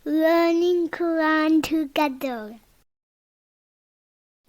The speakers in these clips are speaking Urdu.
learning Quran together.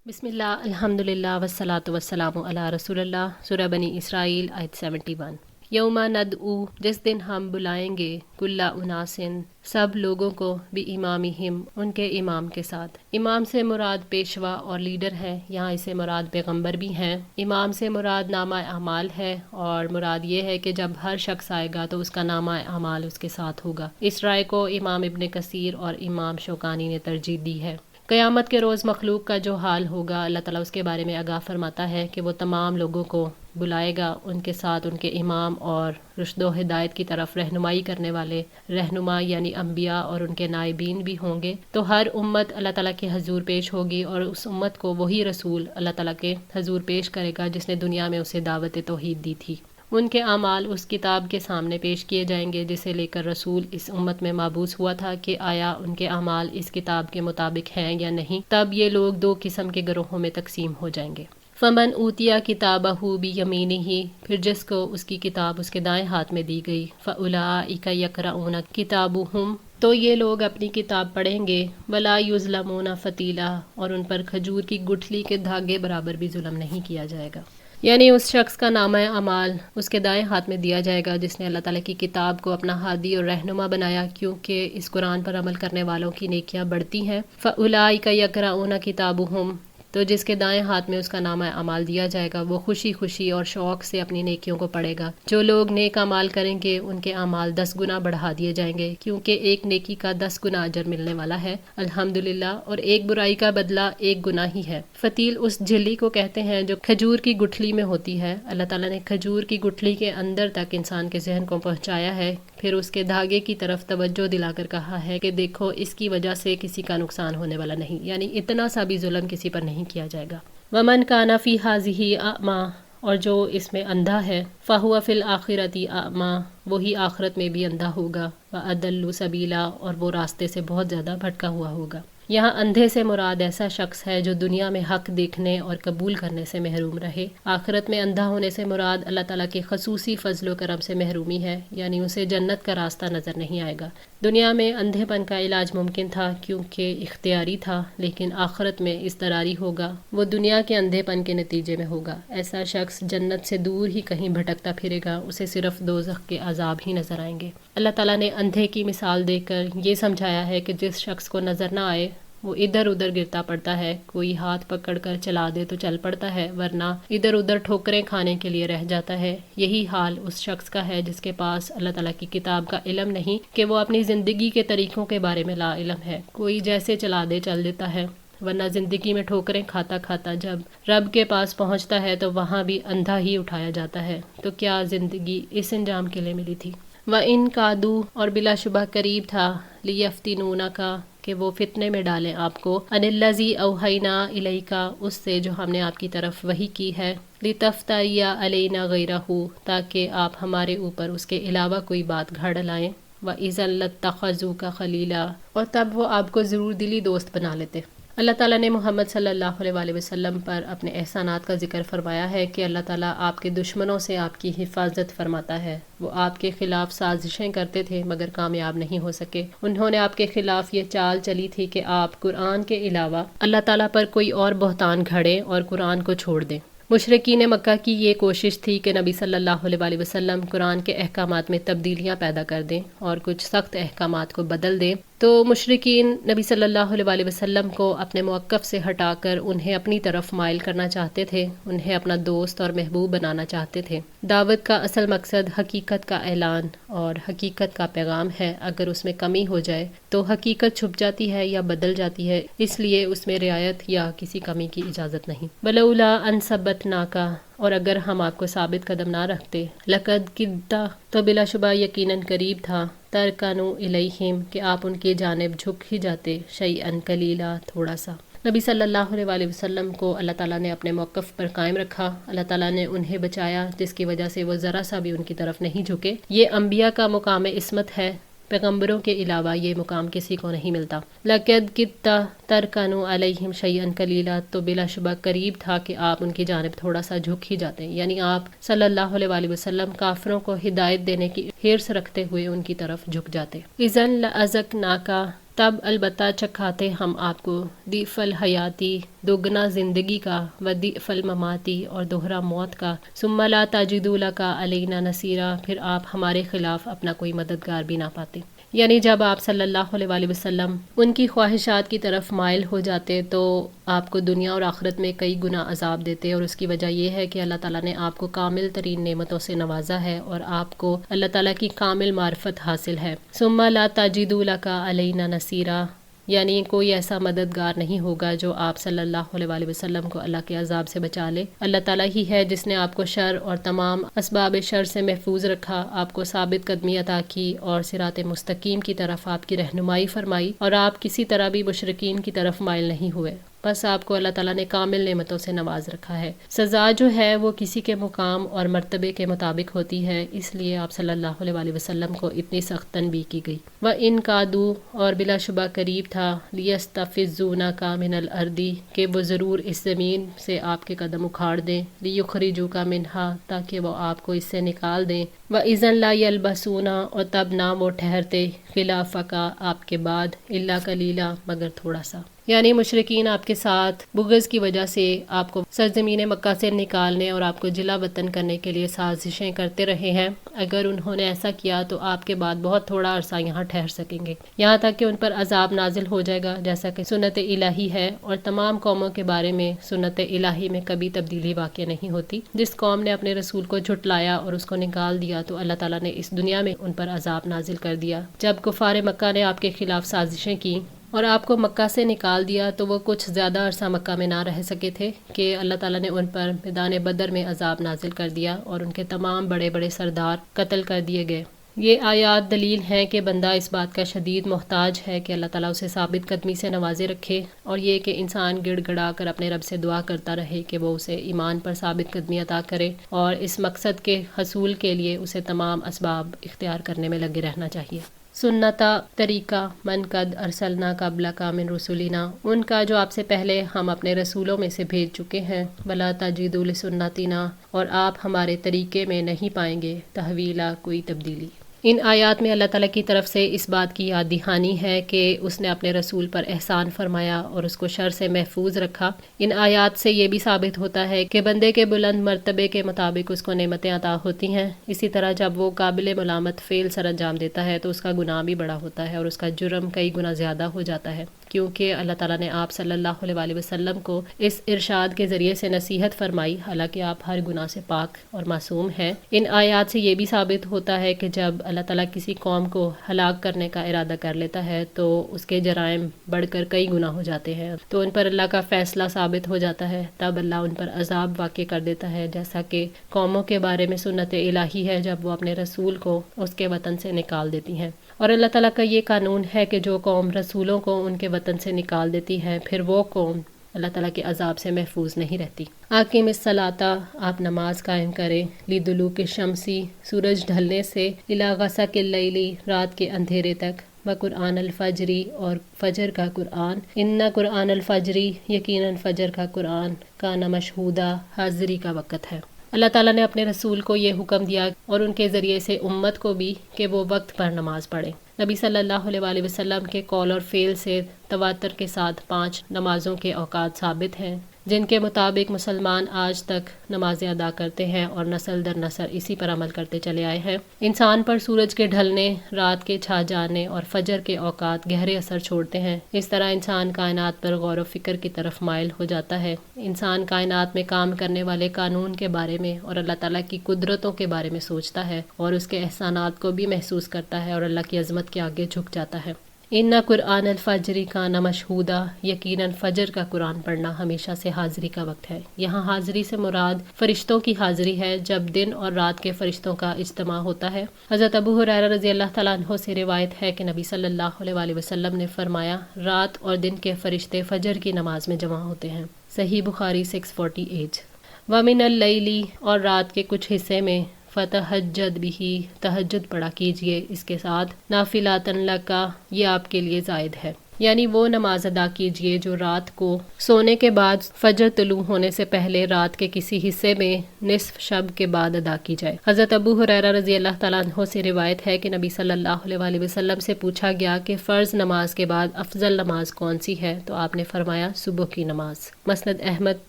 بسم اللہ الحمدللہ والصلاۃ والسلام علی رسول اللہ۔ سورہ بنی اسرائیل آیت 71۔ یوم ندعو، جس دن ہم بلائیں گے، کل اناسن، سب لوگوں کو، بی امامہم، ان کے امام کے ساتھ۔ امام سے مراد پیشوا اور لیڈر ہے، یہاں اسے مراد پیغمبر بھی ہیں۔ امام سے مراد نامہ اعمال ہے، اور مراد یہ ہے کہ جب ہر شخص آئے گا تو اس کا نامہ اعمال اس کے ساتھ ہوگا۔ اس رائے کو امام ابن کثیر اور امام شوکانی نے ترجیح دی ہے۔ قیامت کے روز مخلوق کا جو حال ہوگا، اللہ تعالیٰ اس کے بارے میں آگاہ فرماتا ہے کہ وہ تمام لوگوں کو بلائے گا، ان کے ساتھ ان کے امام اور رشد و ہدایت کی طرف رہنمائی کرنے والے رہنما یعنی انبیاء اور ان کے نائبین بھی ہوں گے۔ تو ہر امت اللہ تعالیٰ کے حضور پیش ہوگی، اور اس امت کو وہی رسول اللہ تعالیٰ کے حضور پیش کرے گا جس نے دنیا میں اسے دعوت توحید دی تھی۔ ان کے اعمال اس کتاب کے سامنے پیش کیے جائیں گے جسے لے کر رسول اس امت میں مابعوث ہوا تھا کہ آیا ان کے اعمال اس کتاب کے مطابق ہیں یا نہیں۔ تب یہ لوگ دو قسم کے گروہوں میں تقسیم ہو جائیں گے۔ فمن اوتیا کتابہ بیمینہ، پھر جس کو اس کی کتاب اس کے دائیں ہاتھ میں دی گئی، فاولئک یقرؤون کتابہم، تو یہ لوگ اپنی کتاب پڑھیں گے، ولا یظلمون فتیلا، اور ان پر کھجور کی گٹھلی کے دھاگے برابر بھی ظلم نہیں کیا جائے گا۔ یعنی اس شخص کا نامہ اعمال اس کے دائیں ہاتھ میں دیا جائے گا جس نے اللہ تعالیٰ کی کتاب کو اپنا ہادی اور رہنما بنایا، کیونکہ اس قرآن پر عمل کرنے والوں کی نیکیاں بڑھتی ہیں۔ فاولئک یقرؤون کتابہم، تو جس کے دائیں ہاتھ میں اس کا نامہ اعمال دیا جائے گا وہ خوشی خوشی اور شوق سے اپنی نیکیوں کو پڑھے گا۔ جو لوگ نیک اعمال کریں گے ان کے اعمال 10 گنا بڑھا دیے جائیں گے، کیونکہ ایک نیکی کا 10 گنا اجر ملنے والا ہے الحمدللہ، اور ایک برائی کا بدلہ 1 گنا ہی ہے۔ فتیل اس جھلی کو کہتے ہیں جو کھجور کی گٹھلی میں ہوتی ہے۔ اللہ تعالیٰ نے کھجور کی گٹھلی کے اندر تک انسان کے ذہن کو پہنچایا ہے، پھر اس کے دھاگے کی طرف توجہ دلا کر کہا ہے کہ دیکھو اس کی وجہ سے کسی کا نقصان ہونے والا نہیں، یعنی اتنا سا بھی ظلم کسی پر نہیں کیا جائے گا۔ ومن کان فی ہذہ اعمی، اور جو اس میں اندھا ہے، فہو فی الآخرۃ اعمی، وہی آخرت میں بھی اندھا ہوگا، واضل سبیلا، اور وہ راستے سے بہت زیادہ بھٹکا ہوا ہوگا۔ یہاں اندھے سے مراد ایسا شخص ہے جو دنیا میں حق دیکھنے اور قبول کرنے سے محروم رہے۔ آخرت میں اندھا ہونے سے مراد اللہ تعالیٰ کے خصوصی فضل و کرم سے محرومی ہے، یعنی اسے جنت کا راستہ نظر نہیں آئے گا۔ دنیا میں اندھے پن کا علاج ممکن تھا کیونکہ اختیاری تھا، لیکن آخرت میں اضطراری ہوگا، وہ دنیا کے اندھے پن کے نتیجے میں ہوگا۔ ایسا شخص جنت سے دور ہی کہیں بھٹکتا پھرے گا، اسے صرف دوزخ کے عذاب ہی نظر آئیں گے۔ اللہ تعالیٰ نے اندھے کی مثال دے کر یہ سمجھایا ہے کہ جس شخص کو نظر نہ آئے وہ ادھر ادھر گرتا پڑتا ہے، کوئی ہاتھ پکڑ کر چلا دے تو چل پڑتا ہے، ورنہ ادھر ادھر ٹھوکریں کھانے کے لیے رہ جاتا ہے۔ یہی حال اس شخص کا ہے جس کے پاس اللہ تعالیٰ کی کتاب کا علم نہیں کہ وہ اپنی زندگی کے طریقوں کے بارے میں لا علم ہے۔ کوئی جیسے چلا دے چل دیتا ہے، ورنہ زندگی میں ٹھوکریں کھاتا کھاتا جب رب کے پاس پہنچتا ہے تو وہاں بھی اندھا ہی اٹھایا جاتا ہے۔ تو کیا زندگی اس انجام کے لیے ملی تھی؟ وَإِن كَادُوا، اور بلا شبہ قریب تھا، لِيَفْتِنُونَكَ، کہ وہ فتنے میں ڈالیں آپ کو، عَنِ الَّذِي أَوْحَيْنَا إِلَيْكَ، اس سے جو ہم نے آپ کی طرف وحی کی ہے، لِتَفْتَرِيَ عَلَيْنَا غَيْرَهُ، تاکہ آپ ہمارے اوپر اس کے علاوہ کوئی بات گھڑ لائیں، وَإِذًا لَاتَّخَذُوكَ خَلِيلًا، اور تب وہ آپ کو ضرور دلی دوست بنا لیتے۔ اللہ تعالیٰ نے محمد صلی اللہ علیہ وآلہ وسلم پر اپنے احسانات کا ذکر فرمایا ہے کہ اللہ تعالیٰ آپ کے دشمنوں سے آپ کی حفاظت فرماتا ہے۔ وہ آپ کے خلاف سازشیں کرتے تھے مگر کامیاب نہیں ہو سکے۔ انہوں نے آپ کے خلاف یہ چال چلی تھی کہ آپ قرآن کے علاوہ اللہ تعالیٰ پر کوئی اور بہتان گھڑیں اور قرآن کو چھوڑ دیں۔ مشرکین مکہ کی یہ کوشش تھی کہ نبی صلی اللہ علیہ وآلہ وسلم قرآن کے احکامات میں تبدیلیاں پیدا کر دیں اور کچھ سخت احکامات کو بدل دیں۔ تو مشرکین نبی صلی اللہ علیہ وآلہ وسلم کو اپنے موقف سے ہٹا کر انہیں اپنی طرف مائل کرنا چاہتے تھے، انہیں اپنا دوست اور محبوب بنانا چاہتے تھے۔ دعوت کا اصل مقصد حقیقت کا اعلان اور حقیقت کا پیغام ہے، اگر اس میں کمی ہو جائے تو حقیقت چھپ جاتی ہے یا بدل جاتی ہے، اس لیے اس میں رعایت یا کسی کمی کی اجازت نہیں۔ وَلَوْلَا أَن ثَبَّتْنَاكَ، اور اگر ہم آپ کو ثابت قدم نہ رکھتے، لَقَدْ كِدتَّ، تو بلا شبہ یقیناً قریب تھا، تَرْكَنُوا إِلَيْهِمْ، کہ آپ ان کی جانب جھک ہی جاتے، شَيْئًا قَلِيلًا، تھوڑا سا۔ نبی صلی اللہ علیہ وآلہ وسلم کو اللہ تعالیٰ نے اپنے موقف پر قائم رکھا، اللہ تعالیٰ نے انہیں بچایا جس کی وجہ سے وہ ذرا سا بھی ان کی طرف نہیں جھکے۔ یہ انبیاء کا مقام عصمت ہے، پیغمبروں کے علاوہ یہ مقام کسی کو نہیں ملتا۔ لَقَدْ كِدتَّ تَرْكَنُوا عَلَيْهِمْ شَيْئًا قَلِيلًا، تو بلا شبہ قریب تھا کہ آپ ان کی جانب تھوڑا سا جھک ہی جاتے، یعنی آپ صلی اللہ علیہ وآلہ وسلم کافروں کو ہدایت دینے کی حرص رکھتے ہوئے ان کی طرف جھک جاتے۔ اِذًا لَأَذَقْنَاكَ، تب البتہ چکھاتے ہم آپ کو ضعف الحیاتی، دوگنا زندگی کا، و ضعف المماتی، اور دوہرا موت کا، ثم لا تجدوا لک علینا نصیرا، پھر آپ ہمارے خلاف اپنا کوئی مددگار بھی نہ پاتے۔ یعنی جب آپ صلی اللہ علیہ وآلہ وسلم ان کی خواہشات کی طرف مائل ہو جاتے تو آپ کو دنیا اور آخرت میں کئی گنا عذاب دیتے، اور اس کی وجہ یہ ہے کہ اللہ تعالیٰ نے آپ کو کامل ترین نعمتوں سے نوازا ہے اور آپ کو اللہ تعالیٰ کی کامل معرفت حاصل ہے۔ ثم لا تجدوا لک علینا نصیرا، یعنی کوئی ایسا مددگار نہیں ہوگا جو آپ صلی اللہ علیہ وآلہ وسلم کو اللہ کے عذاب سے بچا لے۔ اللہ تعالیٰ ہی ہے جس نے آپ کو شر اور تمام اسباب شر سے محفوظ رکھا، آپ کو ثابت قدمی عطا کی اور صراط مستقیم کی طرف آپ کی رہنمائی فرمائی، اور آپ کسی طرح بھی مشرکین کی طرف مائل نہیں ہوئے، بس آپ کو اللہ تعالیٰ نے کامل نعمتوں سے نواز رکھا ہے۔ سزا جو ہے وہ کسی کے مقام اور مرتبے کے مطابق ہوتی ہے، اس لیے آپ صلی اللہ علیہ وآلہ وسلم کو اتنی سخت تنبیہ کی گئی۔ وَإِن كَادُوا، اور بلا شبہ قریب تھا، لِيَسْتَفِزُّونَكَ مِنَ الْأَرْضِ، کہ وہ ضرور اس زمین سے آپ کے قدم اکھاڑ دیں، لِيُخْرِجُوكَ مِنْهَا، تاکہ وہ آپ کو اس سے نکال دیں، وَإِذًا لَا يَلْبَثُونَ، اور تب نہ وہ ٹھہرتے، خِلَافَكَ، آپ کے بعد، إِلَّا قَلِيلًا، مگر تھوڑا سا۔ یعنی مشرکین آپ کے ساتھ بغض کی وجہ سے آپ کو سرزمین مکہ سے نکالنے اور آپ کو جلا وطن کرنے کے لیے سازشیں کرتے رہے ہیں۔ اگر انہوں نے ایسا کیا تو آپ کے بعد بہت تھوڑا عرصہ یہاں ٹھہر سکیں گے، یہاں تک کہ ان پر عذاب نازل ہو جائے گا، جیسا کہ سنت الہی ہے، اور تمام قوموں کے بارے میں سنت الہی میں کبھی تبدیلی واقع نہیں ہوتی۔ جس قوم نے اپنے رسول کو جھٹلایا اور اس کو نکال دیا تو اللہ تعالیٰ نے اس دنیا میں ان پر عذاب نازل کر دیا۔ جب کفار مکہ نے آپ کے خلاف سازشیں کی اور آپ کو مکہ سے نکال دیا تو وہ کچھ زیادہ عرصہ مکہ میں نہ رہ سکے تھے کہ اللہ تعالیٰ نے ان پر میدان بدر میں عذاب نازل کر دیا اور ان کے تمام بڑے بڑے سردار قتل کر دیے گئے۔ یہ آیات دلیل ہیں کہ بندہ اس بات کا شدید محتاج ہے کہ اللہ تعالیٰ اسے ثابت قدمی سے نوازے رکھے، اور یہ کہ انسان گڑ گڑا کر اپنے رب سے دعا کرتا رہے کہ وہ اسے ایمان پر ثابت قدمی عطا کرے، اور اس مقصد کے حصول کے لیے اسے تمام اسباب اختیار کرنے میں لگے رہنا چاہیے۔ سنتا، طریقہ، من قد ارسلنا قبلک من رسولنا، ان کا جو آپ سے پہلے ہم اپنے رسولوں میں سے بھیج چکے ہیں، ولا تجد لسنتنا، اور آپ ہمارے طریقے میں نہیں پائیں گے تحویلا، کوئی تبدیلی۔ ان آیات میں اللہ تعالیٰ کی طرف سے اس بات کی یاد دہانی ہے کہ اس نے اپنے رسول پر احسان فرمایا اور اس کو شر سے محفوظ رکھا۔ ان آیات سے یہ بھی ثابت ہوتا ہے کہ بندے کے بلند مرتبے کے مطابق اس کو نعمتیں عطا ہوتی ہیں، اسی طرح جب وہ قابل ملامت فعل سر انجام دیتا ہے تو اس کا گناہ بھی بڑا ہوتا ہے اور اس کا جرم کئی گنا زیادہ ہو جاتا ہے، کیونکہ اللہ تعالیٰ نے آپ صلی اللہ علیہ وآلہ وسلم کو اس ارشاد کے ذریعے سے نصیحت فرمائی، حالانکہ آپ ہر گناہ سے پاک اور معصوم ہیں۔ ان آیات سے یہ بھی ثابت ہوتا ہے کہ جب اللہ تعالیٰ کسی قوم کو ہلاک کرنے کا ارادہ کر لیتا ہے تو اس کے جرائم بڑھ کر کئی گنا ہو جاتے ہیں، تو ان پر اللہ کا فیصلہ ثابت ہو جاتا ہے، تب اللہ ان پر عذاب واقع کر دیتا ہے، جیسا کہ قوموں کے بارے میں سنت الہی ہے جب وہ اپنے رسول کو اس کے وطن سے نکال دیتی ہیں۔ اور اللہ تعالیٰ کا یہ قانون ہے کہ جو قوم رسولوں کو ان کے وطن سے نکال دیتی ہے، پھر وہ قوم اللہ تعالیٰ کے عذاب سے محفوظ نہیں رہتی۔ اقیم الصلاۃ، آپ نماز قائم کریں، لدلوک الشمسی، سورج ڈھلنے سے، الی غسق اللیل، رات کے اندھیرے تک، وقرآن الفجری، اور فجر کا قرآن، ان قرآن الفجری، یقیناً فجر کا قرآن، کان مشہودا، حاضری کا وقت ہے۔ اللہ تعالیٰ نے اپنے رسول کو یہ حکم دیا اور ان کے ذریعے سے امت کو بھی کہ وہ وقت پر نماز پڑھیں۔ نبی صلی اللہ علیہ وآلہ وسلم کے قول اور فعل سے تواتر کے ساتھ 5 نمازوں کے اوقات ثابت ہیں، جن کے مطابق مسلمان آج تک نمازیں ادا کرتے ہیں اور نسل در نسل اسی پر عمل کرتے چلے آئے ہیں۔ انسان پر سورج کے ڈھلنے، رات کے چھا جانے اور فجر کے اوقات گہرے اثر چھوڑتے ہیں۔ اس طرح انسان کائنات پر غور و فکر کی طرف مائل ہو جاتا ہے۔ انسان کائنات میں کام کرنے والے قانون کے بارے میں اور اللہ تعالیٰ کی قدرتوں کے بارے میں سوچتا ہے اور اس کے احسانات کو بھی محسوس کرتا ہے اور اللہ کی عظمت کے آگے جھک جاتا ہے۔ ان قرآن الفجری کان مشہودا، یقیناً فجر کا قرآن پڑھنا ہمیشہ سے حاضری کا وقت ہے۔ یہاں حاضری سے مراد فرشتوں کی حاضری ہے، جب دن اور رات کے فرشتوں کا اجتماع ہوتا ہے۔ حضرت ابو ہریرہ رضی اللہ تعالیٰ عنہ سے روایت ہے کہ نبی صلی اللہ علیہ وآلہ وسلم نے فرمایا، رات اور دن کے فرشتے فجر کی نماز میں جمع ہوتے ہیں۔ صحیح بخاری 648۔ وَمِنَ اللیل، اور رات کے کچھ حصے میں، فتہجد بہ، تہجد پڑھا کیجئے اس کے ساتھ، نافلاتن لک، یہ آپ کے لیے زائد ہے۔ یعنی وہ نماز ادا کیجیے جو رات کو سونے کے بعد فجر طلوع ہونے سے پہلے رات کے کسی حصے میں نصف شب کے بعد ادا کی جائے۔ حضرت ابو ہریرہ رضی اللہ تعالیٰ عنہ سے روایت ہے کہ نبی صلی اللہ علیہ وآلہ وسلم سے پوچھا گیا کہ فرض نماز کے بعد افضل نماز کون سی ہے، تو آپ نے فرمایا صبح کی نماز۔ مسند احمد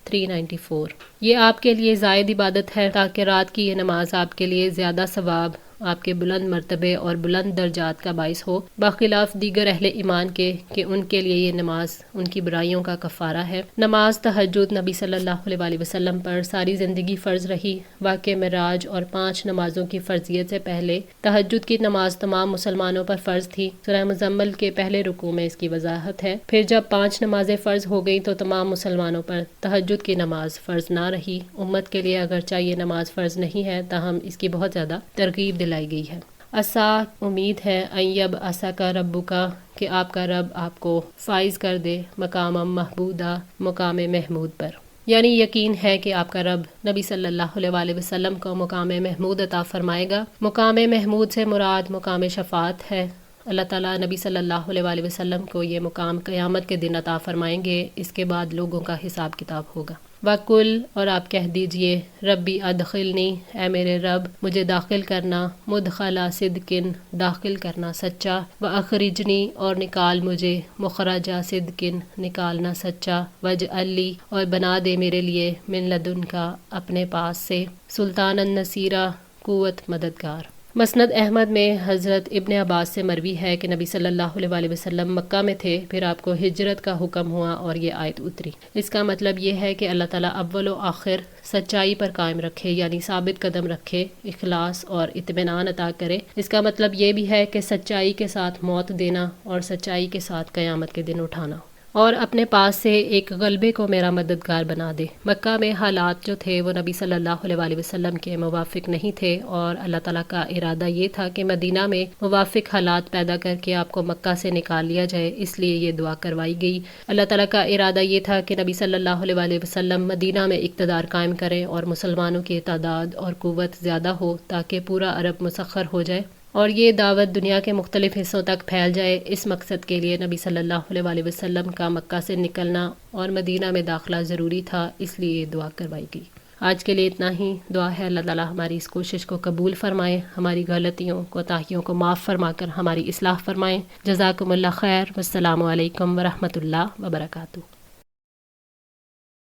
394۔ یہ آپ کے لیے زائد عبادت ہے تاکہ رات کی یہ نماز آپ کے لیے زیادہ ثواب، آپ کے بلند مرتبے اور بلند درجات کا باعث ہو، بخلاف دیگر اہل ایمان کے کہ ان کے لیے یہ نماز ان کی برائیوں کا کفارہ ہے۔ نماز تہجد نبی صلی اللہ علیہ وآلہ وسلم پر ساری زندگی فرض رہی۔ واقع معراج اور 5 نمازوں کی فرضیت سے پہلے تہجد کی نماز تمام مسلمانوں پر فرض تھی۔ سورہ مزمل کے پہلے رکوع میں اس کی وضاحت ہے۔ پھر جب 5 نمازیں فرض ہو گئیں تو تمام مسلمانوں پر تہجد کی نماز فرض نہ رہی۔ امت کے لیے اگرچہ یہ نماز فرض نہیں ہے تاہم اس کی بہت زیادہ ترغیب دلائی گئی ہے۔ عسا امید ہے ایب عسا کا ربو کا کہ آپ کا رب آپ کو فائز کر دے مقام محمودہ مقام محمود پر، یعنی یقین ہے کہ آپ کا رب نبی صلی اللہ علیہ وآلہ وسلم کو مقام محمود عطا فرمائے گا۔ مقام محمود سے مراد مقام شفاعت ہے۔ اللہ تعالیٰ نبی صلی اللہ علیہ وآلہ وسلم کو یہ مقام قیامت کے دن عطا فرمائیں گے۔ اس کے بعد لوگوں کا حساب کتاب ہوگا۔ وَقُلْ اور آپ کہہ دیجئے ربی ادخلنی اے میرے رب مجھے داخل کرنا، مدخلا صدقن داخل کرنا سچا، وَأَخْرِجْنِی اور نکال مجھے، مخرجا صدقن نکالنا سچا، وَاجْعَل لِی اور بنا دے میرے لیے من لدنکا اپنے پاس سے سلطانا نصیرا قوت مددگار۔ مسند احمد میں حضرت ابن عباس سے مروی ہے کہ نبی صلی اللہ علیہ وآلہ وسلم مکہ میں تھے، پھر آپ کو ہجرت کا حکم ہوا اور یہ آیت اتری۔ اس کا مطلب یہ ہے کہ اللہ تعالیٰ اول و آخر سچائی پر قائم رکھے، یعنی ثابت قدم رکھے، اخلاص اور اطمینان عطا کرے۔ اس کا مطلب یہ بھی ہے کہ سچائی کے ساتھ موت دینا اور سچائی کے ساتھ قیامت کے دن اٹھانا، اور اپنے پاس سے ایک غلبے کو میرا مددگار بنا دے۔ مکہ میں حالات جو تھے وہ نبی صلی اللہ علیہ وآلہ وسلم کے موافق نہیں تھے، اور اللہ تعالیٰ کا ارادہ یہ تھا کہ مدینہ میں موافق حالات پیدا کر کے آپ کو مکہ سے نکال لیا جائے، اس لیے یہ دعا کروائی گئی۔ اللہ تعالیٰ کا ارادہ یہ تھا کہ نبی صلی اللہ علیہ وآلہ وسلم مدینہ میں اقتدار قائم کریں اور مسلمانوں کی تعداد اور قوت زیادہ ہو تاکہ پورا عرب مسخر ہو جائے اور یہ دعوت دنیا کے مختلف حصوں تک پھیل جائے۔ اس مقصد کے لیے نبی صلی اللہ علیہ وآلہ وسلم کا مکہ سے نکلنا اور مدینہ میں داخلہ ضروری تھا، اس لیے یہ دعا کروائی گئی۔ آج کے لیے اتنا ہی۔ دعا ہے اللہ تعالیٰ ہماری اس کوشش کو قبول فرمائے، ہماری غلطیوں کوتاہیوں کو معاف فرما کر ہماری اصلاح فرمائیں۔ جزاکم اللہ خیر، والسلام علیکم ورحمۃ اللہ وبرکاتہ۔